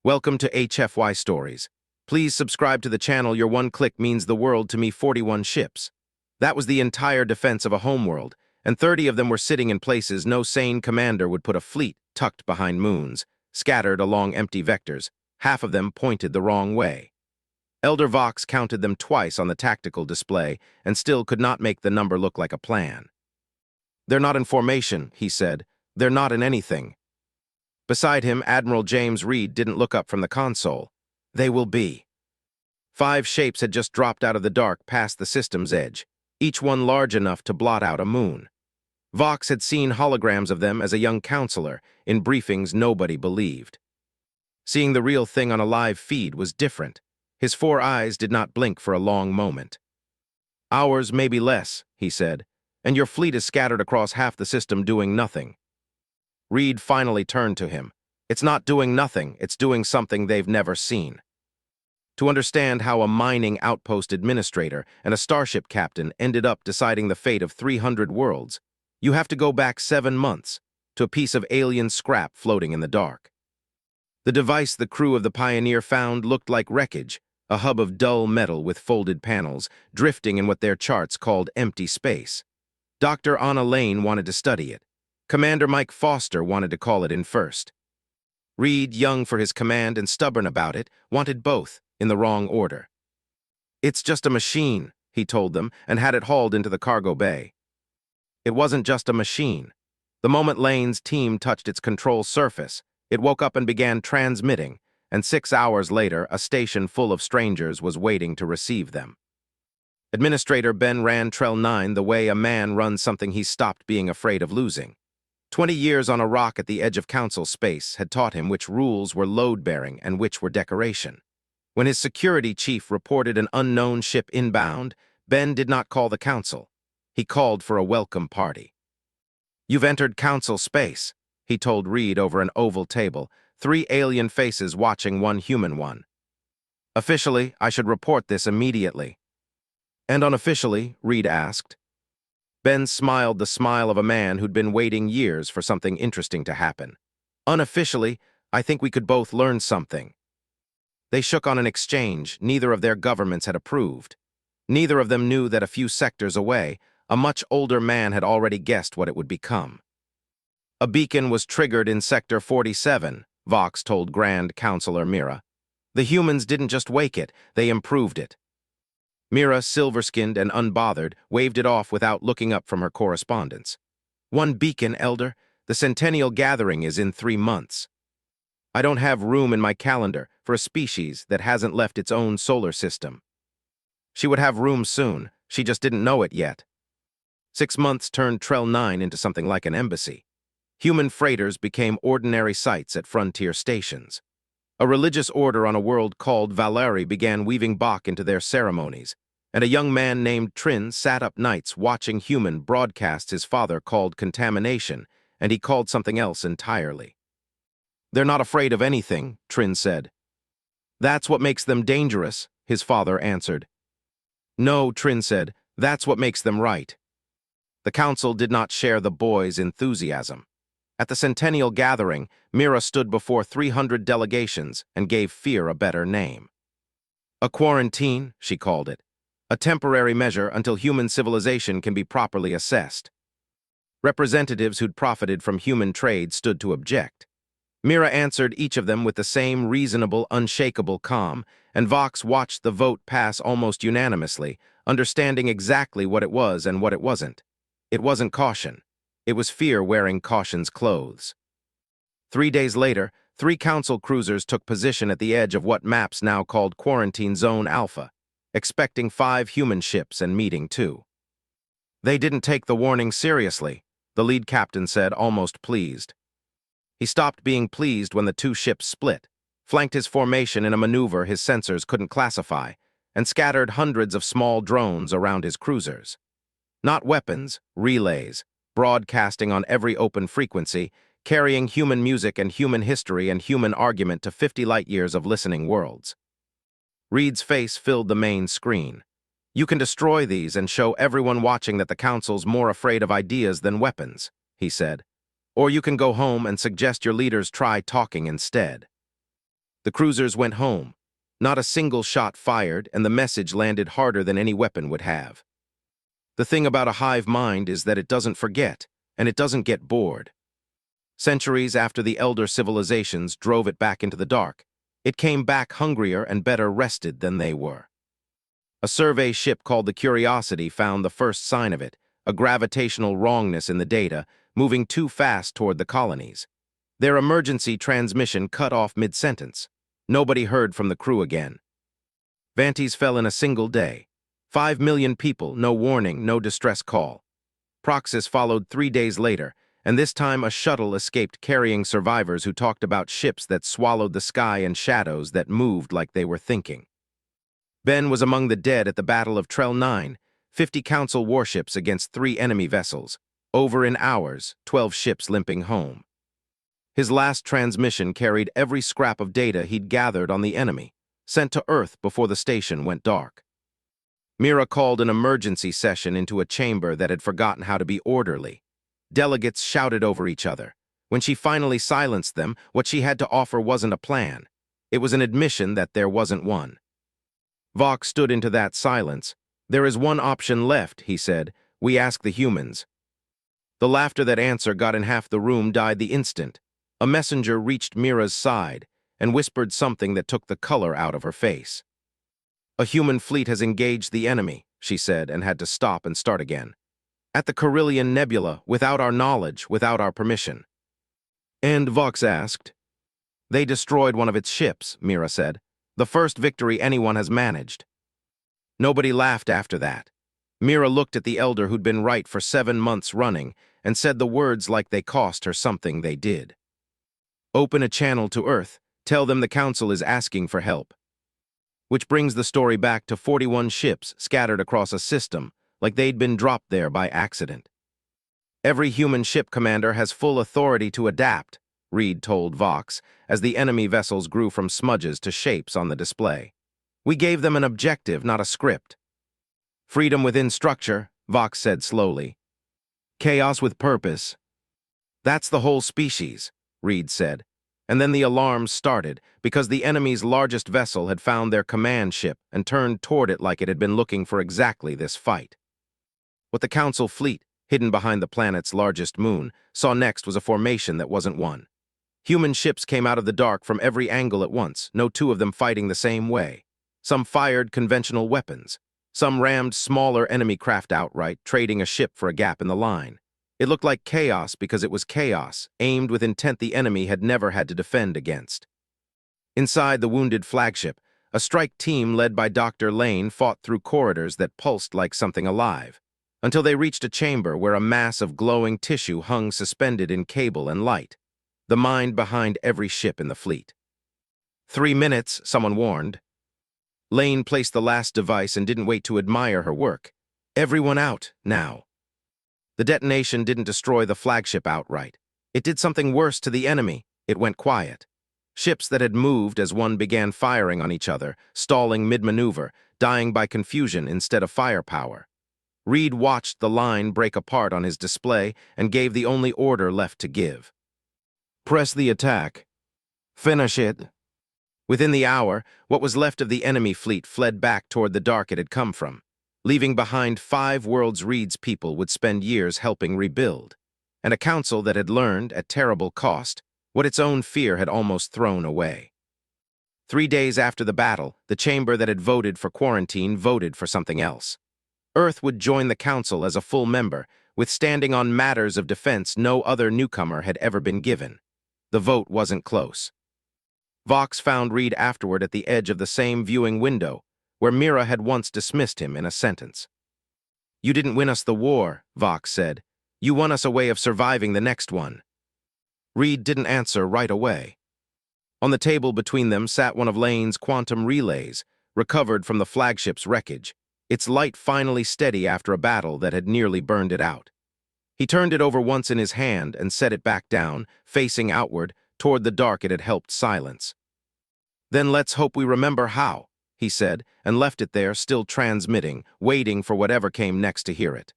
Welcome to HFY Stories. Please subscribe to the channel. Your one click means the world to me. 41 ships. That was the entire defense of a homeworld, and 30 of them were sitting in places no sane commander would put a fleet tucked behind moons, scattered along empty vectors, half of them pointed the wrong way. Elder Vox counted them twice on the tactical display and still could not make the number look like a plan. "They're not in formation," he said. "They're not in anything." Beside him, Admiral James Reed didn't look up from the console. "They will be." 5 shapes had just dropped out of the dark past the system's edge, each one large enough to blot out a moon. Vox had seen holograms of them as a young counselor in briefings nobody believed. Seeing the real thing on a live feed was different. His 4 eyes did not blink for a long moment. "Hours, maybe less," he said, "and your fleet is scattered across half the system doing nothing." Reed finally turned to him. "It's not doing nothing, it's doing something they've never seen." To understand how a mining outpost administrator and a starship captain ended up deciding the fate of 300 worlds, you have to go back 7 months to a piece of alien scrap floating in the dark. The device the crew of the Pioneer found looked like wreckage, a hub of dull metal with folded panels, drifting in what their charts called empty space. Dr. Anna Lane wanted to study it. Commander Mike Foster wanted to call it in first. Reed, young for his command and stubborn about it, wanted both, in the wrong order. "It's just a machine," he told them, and had it hauled into the cargo bay. It wasn't just a machine. The moment Lane's team touched its control surface, it woke up and began transmitting, and 6 hours later, a station full of strangers was waiting to receive them. Administrator Ben ran Trell 9 the way a man runs something he stopped being afraid of losing. 20 years on a rock at the edge of council space had taught him which rules were load-bearing and which were decoration. When his security chief reported an unknown ship inbound, Ben did not call the council. He called for a welcome party. "You've entered council space," he told Reed over an oval table, 3 alien faces watching one human one. "Officially, I should report this immediately." "And unofficially?" Reed asked. Ben smiled the smile of a man who'd been waiting years for something interesting to happen. "Unofficially, I think we could both learn something." They shook on an exchange neither of their governments had approved. Neither of them knew that a few sectors away, a much older man had already guessed what it would become. "A beacon was triggered in Sector 47, Vox told Grand Counselor Mira. "The humans didn't just wake it, they improved it." Mira, silver-skinned and unbothered, waved it off without looking up from her correspondence. "1 beacon, Elder. The Centennial Gathering is in 3 months. I don't have room in my calendar for a species that hasn't left its own solar system." She would have room soon, she just didn't know it yet. 6 months turned Trell 9 into something like an embassy. Human freighters became ordinary sights at frontier stations. A religious order on a world called Valeri began weaving Bach into their ceremonies, and a young man named Trin sat up nights watching human broadcasts his father called contamination, and he called something else entirely. "They're not afraid of anything," Trin said. "That's what makes them dangerous," his father answered. "No," Trin said, "that's what makes them right." The council did not share the boy's enthusiasm. At the Centennial Gathering, Mira stood before 300 delegations and gave fear a better name. "A quarantine," she called it. "A temporary measure until human civilization can be properly assessed." Representatives who'd profited from human trade stood to object. Mira answered each of them with the same reasonable, unshakable calm, and Vox watched the vote pass almost unanimously, understanding exactly what it was and what it wasn't. It wasn't caution. It was fear wearing caution's clothes. 3 days later, 3 council cruisers took position at the edge of what maps now called Quarantine Zone Alpha, expecting 5 human ships and meeting 2. "They didn't take the warning seriously," the lead captain said, almost pleased. He stopped being pleased when the 2 ships split, flanked his formation in a maneuver his sensors couldn't classify, and scattered hundreds of small drones around his cruisers. Not weapons, relays, broadcasting on every open frequency, carrying human music and human history and human argument to 50 light-years of listening worlds. Reed's face filled the main screen. "You can destroy these and show everyone watching that the Council's more afraid of ideas than weapons," he said. "Or you can go home and suggest your leaders try talking instead." The cruisers went home. Not a single shot fired, and the message landed harder than any weapon would have. The thing about a hive mind is that it doesn't forget, and it doesn't get bored. Centuries after the elder civilizations drove it back into the dark, it came back hungrier and better rested than they were. A survey ship called the Curiosity found the first sign of it, a gravitational wrongness in the data, moving too fast toward the colonies. Their emergency transmission cut off mid-sentence. Nobody heard from the crew again. Vantes fell in a single day. 5 million people, no warning, no distress call. Proxys followed 3 days later, and this time a shuttle escaped carrying survivors who talked about ships that swallowed the sky and shadows that moved like they were thinking. Ben was among the dead at the Battle of Trell 9, 50 Council warships against 3 enemy vessels. Over in hours, 12 ships limping home. His last transmission carried every scrap of data he'd gathered on the enemy, sent to Earth before the station went dark. Mira called an emergency session into a chamber that had forgotten how to be orderly. Delegates shouted over each other. When she finally silenced them, what she had to offer wasn't a plan. It was an admission that there wasn't one. Vox stood into that silence. "There is one option left," he said. "We ask the humans." The laughter that answer got in half the room died the instant. A messenger reached Mira's side and whispered something that took the color out of her face. "A human fleet has engaged the enemy," she said, and had to stop and start again. "At the Carillion Nebula, without our knowledge, without our permission." And Vox asked. "They destroyed one of its ships," Mira said. "The first victory anyone has managed." Nobody laughed after that. Mira looked at the elder who'd been right for 7 months running and said the words like they cost her something they did. "Open a channel to Earth. Tell them the Council is asking for help." Which brings the story back to 41 ships scattered across a system, like they'd been dropped there by accident. "Every human ship commander has full authority to adapt," Reed told Vox, as the enemy vessels grew from smudges to shapes on the display. "We gave them an objective, not a script." "Freedom within structure," Vox said slowly. "Chaos with purpose." "That's the whole species," Reed said. And then the alarms started, because the enemy's largest vessel had found their command ship and turned toward it like it had been looking for exactly this fight. What the Council fleet, hidden behind the planet's largest moon, saw next was a formation that wasn't one. Human ships came out of the dark from every angle at once, no 2 of them fighting the same way. Some fired conventional weapons. Some rammed smaller enemy craft outright, trading a ship for a gap in the line. It looked like chaos because it was chaos, aimed with intent the enemy had never had to defend against. Inside the wounded flagship, a strike team led by Dr. Lane fought through corridors that pulsed like something alive, until they reached a chamber where a mass of glowing tissue hung suspended in cable and light, the mind behind every ship in the fleet. 3 minutes, someone warned. Lane placed the last device and didn't wait to admire her work. "Everyone out, now." The detonation didn't destroy the flagship outright. It did something worse to the enemy. It went quiet. Ships that had moved as one began firing on each other, stalling mid-maneuver, dying by confusion instead of firepower. Reed watched the line break apart on his display and gave the only order left to give. "Press the attack. Finish it." Within the hour, what was left of the enemy fleet fled back toward the dark it had come from, leaving behind 5 worlds Reed's people would spend years helping rebuild, and a council that had learned, at terrible cost, what its own fear had almost thrown away. 3 days after the battle, the chamber that had voted for quarantine voted for something else. Earth would join the council as a full member, with standing on matters of defense no other newcomer had ever been given. The vote wasn't close. Vox found Reed afterward at the edge of the same viewing window, where Mira had once dismissed him in a sentence. "You didn't win us the war," Vox said. "You won us a way of surviving the next one." Reed didn't answer right away. On the table between them sat one of Lane's quantum relays, recovered from the flagship's wreckage, its light finally steady after a battle that had nearly burned it out. He turned it over once in his hand and set it back down, facing outward, toward the dark it had helped silence. "Then let's hope we remember how," he said, and left it there, still transmitting, waiting for whatever came next to hear it.